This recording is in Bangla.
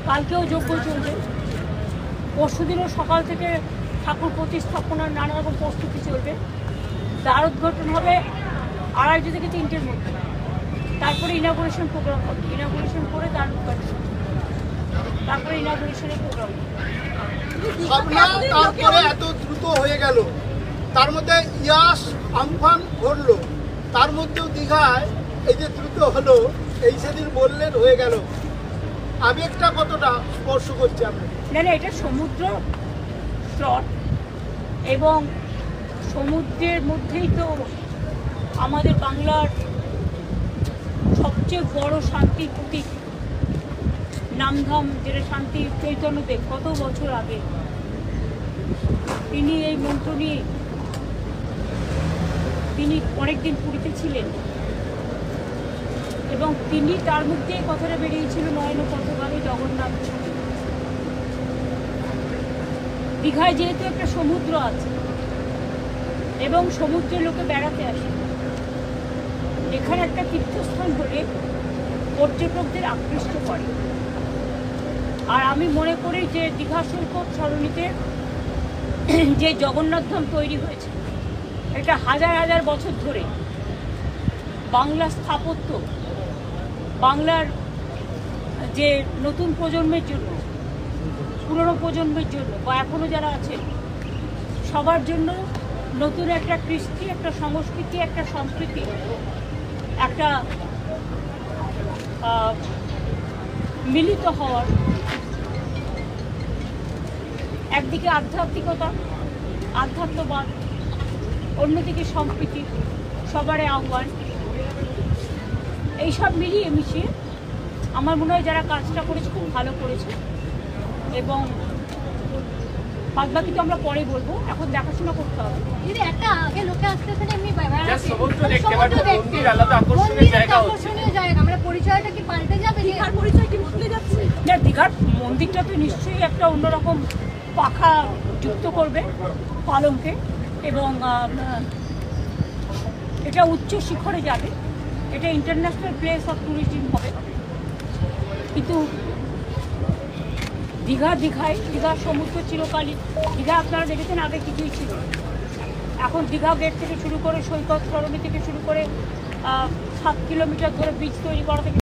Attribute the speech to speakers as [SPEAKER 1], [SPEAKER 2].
[SPEAKER 1] কালকেও যজ্ঞ চলবে, পরশুদিনও সকাল থেকে ঠাকুর প্রতিস্থাপনার নানা রকম প্রস্তুতি চলবে। দ্বার উদ্ঘাটন হবে 2:30 থেকে 3টের মধ্যে, তারপরে ইনাগুরেশন প্রোগ্রাম হবে, ইনাগুরেশন করে দ্বার উদ্ঘাটন, তারপরে ইনাগুরেশনের প্রোগ্রাম।
[SPEAKER 2] তারপরে এত দ্রুত হয়ে গেল, তার মধ্যে ইয়াস আমফান ঘটলো, তার মধ্যেও দীঘায় এই যে দ্রুত হলো, এই সেদিন বললেন হয়ে গেল, আবেগটা কতটা স্পর্শ করছে আপনাকে?
[SPEAKER 1] না, এটা সমুদ্র স্রোত এবং সমুদ্রের মধ্যেই তো আমাদের বাংলার সবচেয়ে বড় শান্তির প্রতীক নামধাম, যেটা শান্তি চৈতন্যদেব কত বছর আগে তিনি এই মন্ত্র নিয়ে তিনি অনেকদিন পুরীতে ছিলেন এবং তিনি তার মধ্যে কথাটা বেরিয়েছিল নয়ন পথগামী জগন্নাথ। দীঘায় যেহেতু একটা সমুদ্র আছে এবং সমুদ্রে লোকে বেড়াতে আসে, এখানে একটা তীর্থস্থান হলে পর্যটকদের আকৃষ্ট করে। আর আমি মনে করি যে দীঘা সৈকত সরণিতে যে জগন্নাথ ধাম তৈরি হয়েছে, এটা হাজার হাজার বছর ধরে বাংলার স্থাপত্য, বাংলার যে নতুন প্রজন্মের জন্য, পুরনো প্রজন্মের জন্য বা এখনও যারা আছে সবার জন্য নতুন একটা কৃষ্টি, একটা সংস্কৃতি, একটা সংস্কৃতি, একটা মিলিত হওয়ার, একদিকে আধ্যাত্মিকতা, আধ্যাত্মবাদ, অন্যদিকে সম্প্রীতি, সবারই আহ্বান, এইসব মিলিয়ে মিশিয়ে আমার মনে হয় যারা কাজটা করেছে খুব ভালো করেছে। এবং বাদবাকি তো আমরা পরে বলবো, এখন দেখাশোনা করতে হবে।
[SPEAKER 3] দিদি, একটা আগে লোকে আসতেছেন এমনি
[SPEAKER 2] সমুদ্র দেখতে, মন্দির আলাদা আকর্ষণীয়
[SPEAKER 3] জায়গা, আমরা পরিচয়টা কি পাল্টে যাবে? দীঘার পরিচয় কি বদলে যাচ্ছে?
[SPEAKER 1] না, দীঘার মন্দিরটা তো নিশ্চয়ই একটা অন্যরকম পাখা যুক্ত করবে পালঙ্কে এবং এটা উচ্চ শিখরে যাবে, এটা ইন্টারন্যাশনাল প্লেস অফ ট্যুরিজম হবে। কিন্তু দীঘার সমুদ্র চিরকালই, দীঘা আপনারা দেখেছেন আগে কিছুই ছিল, এখন দীঘা গেট থেকে শুরু করে সৈকত সরণি থেকে শুরু করে 7 কিলোমিটার ধরে ব্রিজ তৈরি করা থেকে